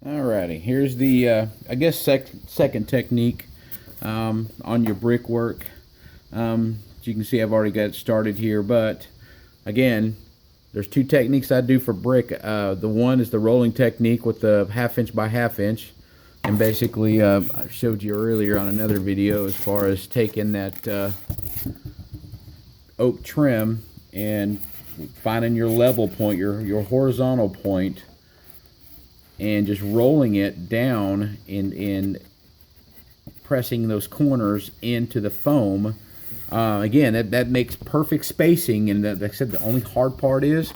Alrighty, here's the I guess second technique on your brickwork. As you can see, I've already got it started here, but again, there's two techniques I do for brick. The one is the rolling technique with the 1/2 inch by 1/2 inch, and basically I showed you earlier on another video as far as taking that oak trim and finding your level point, your horizontal point, and just rolling it down and pressing those corners into the foam. Again, that makes perfect spacing, and like I said, the only hard part is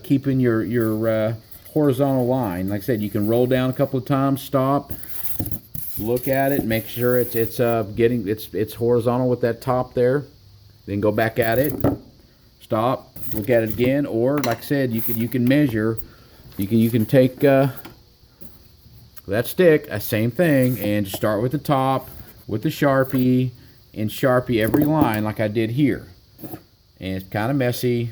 keeping your horizontal line. Like I said, you can roll down a couple of times, stop, look at it, make sure it's horizontal with that top there, then go back at it, stop, look at it again, or like I said, you can measure. You can take that stick, same thing, and just start with the top with the Sharpie and Sharpie every line like I did here. And it's kind of messy.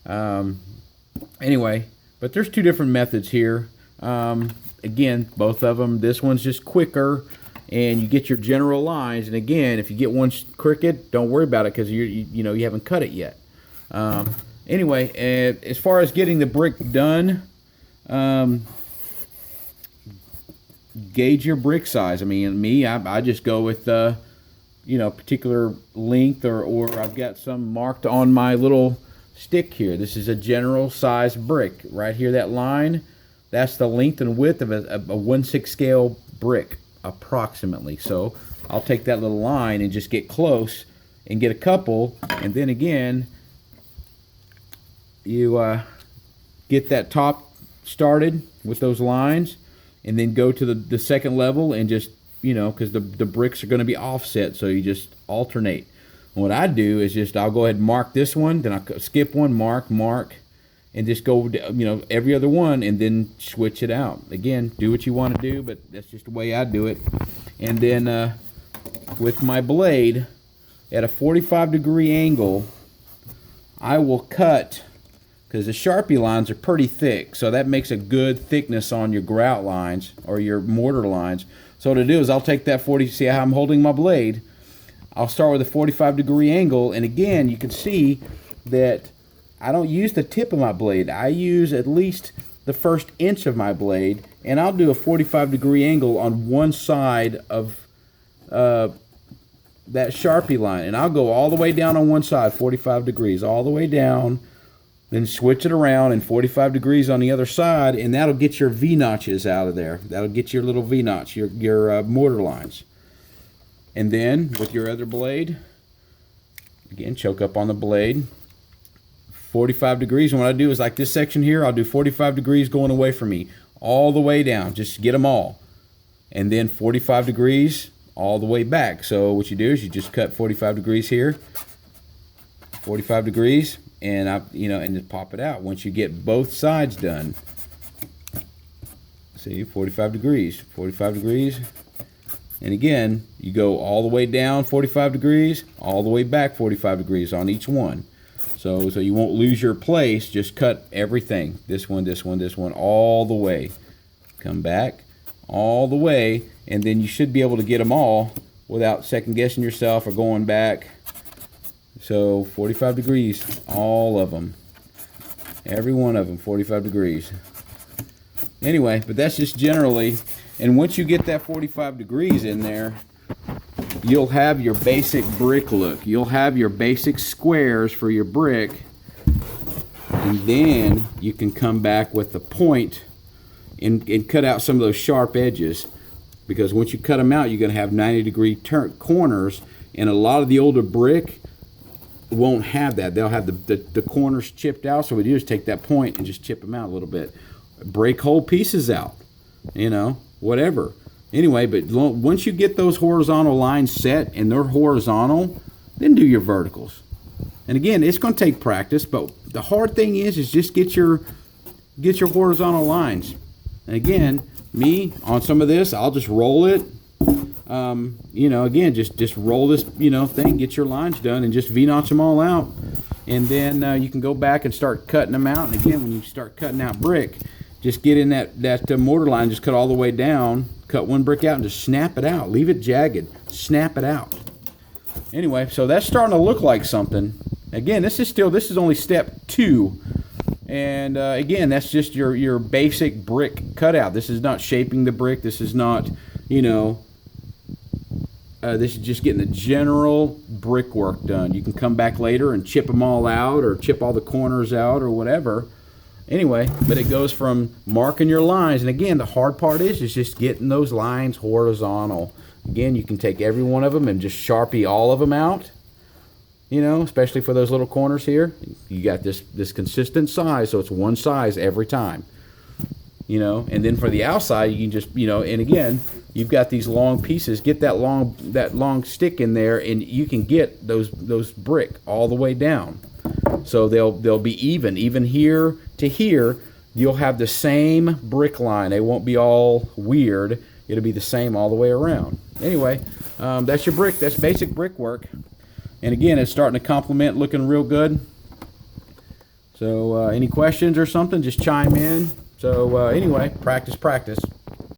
Anyway, but there's two different methods here. Again, both of them. This one's just quicker, and you get your general lines. And again, if you get one crooked, don't worry about it because you haven't cut it yet. Anyway, as far as getting the brick done, gauge your brick size. I mean, I just go with particular length, or I've got some marked on my little stick here. This is a general size brick right here. That line, that's the length and width of a 1/6 scale brick approximately. So I'll take that little line and just get close and get a couple, and then again you get that top started with those lines, and then go to the second level and just, because the bricks are going to be offset, so you just alternate. And what I do is I'll go ahead and mark this one, then I'll skip one, mark, and just go, every other one, and then switch it out. Again, do what you want to do, but that's just the way I do it. And then with my blade at a 45-degree angle, I will cut, because the Sharpie lines are pretty thick, so that makes a good thickness on your grout lines or your mortar lines. So what I do is I'll take that see how I'm holding my blade. I'll start with a 45-degree angle, and again, you can see that I don't use the tip of my blade. I use at least the first inch of my blade, and I'll do a 45-degree angle on one side of that Sharpie line, and I'll go all the way down on one side, 45 degrees, all the way down, then switch it around and 45 degrees on the other side, and that'll get your V-notches out of there. That'll get your little V-notch, your mortar lines. And then with your other blade, again, choke up on the blade, 45 degrees. And what I do is, like this section here, I'll do 45 degrees going away from me, all the way down, just get them all. And then 45 degrees all the way back. So what you do is you just cut 45 degrees here, 45 degrees, and and just pop it out once you get both sides done. See, 45 degrees, 45 degrees, and again you go all the way down 45 degrees, all the way back 45 degrees on each one. So you won't lose your place. Just cut everything, this one, all the way. Come back all the way, and then you should be able to get them all without second guessing yourself or going back. So 45 degrees, all of them, every one of them, 45 degrees. Anyway, but that's just generally, and once you get that 45 degrees in there, you'll have your basic brick look. You'll have your basic squares for your brick, and then you can come back with the point and cut out some of those sharp edges, because once you cut them out, you're going to have 90-degree corners, and a lot of the older brick won't have that. They'll have the corners chipped out. So what we do is take that point and just chip them out a little bit, break whole pieces out, whatever. Anyway, but once you get those horizontal lines set and they're horizontal, then do your verticals. And again, it's going to take practice, but the hard thing is just get your horizontal lines. And again, me on some of this, I'll just roll it. Again, just roll this, thing, get your lines done, and just V-notch them all out. And then you can go back and start cutting them out. And again, when you start cutting out brick, just get in that mortar line, just cut all the way down, cut one brick out and just snap it out. Leave it jagged, snap it out. Anyway, so that's starting to look like something. Again, this is only step 2. And again, that's just your basic brick cutout. This is not shaping the brick. This is not, you know, this is just getting the general brickwork done. You can come back later and chip them all out or chip all the corners out or whatever. Anyway, but it goes from marking your lines. And again, the hard part is just getting those lines horizontal. Again, you can take every one of them and just Sharpie all of them out. You know, especially for those little corners here. You got this consistent size, so it's one size every time. You know, and then for the outside, you can just, you know, and again, you've got these long pieces. Get that long stick in there, and you can get those brick all the way down. So they'll be even here to here. You'll have the same brick line. They won't be all weird. It'll be the same all the way around. Anyway, that's your brick. That's basic brickwork. And again, it's starting to complement, looking real good. So any questions or something, just chime in. So anyway, practice.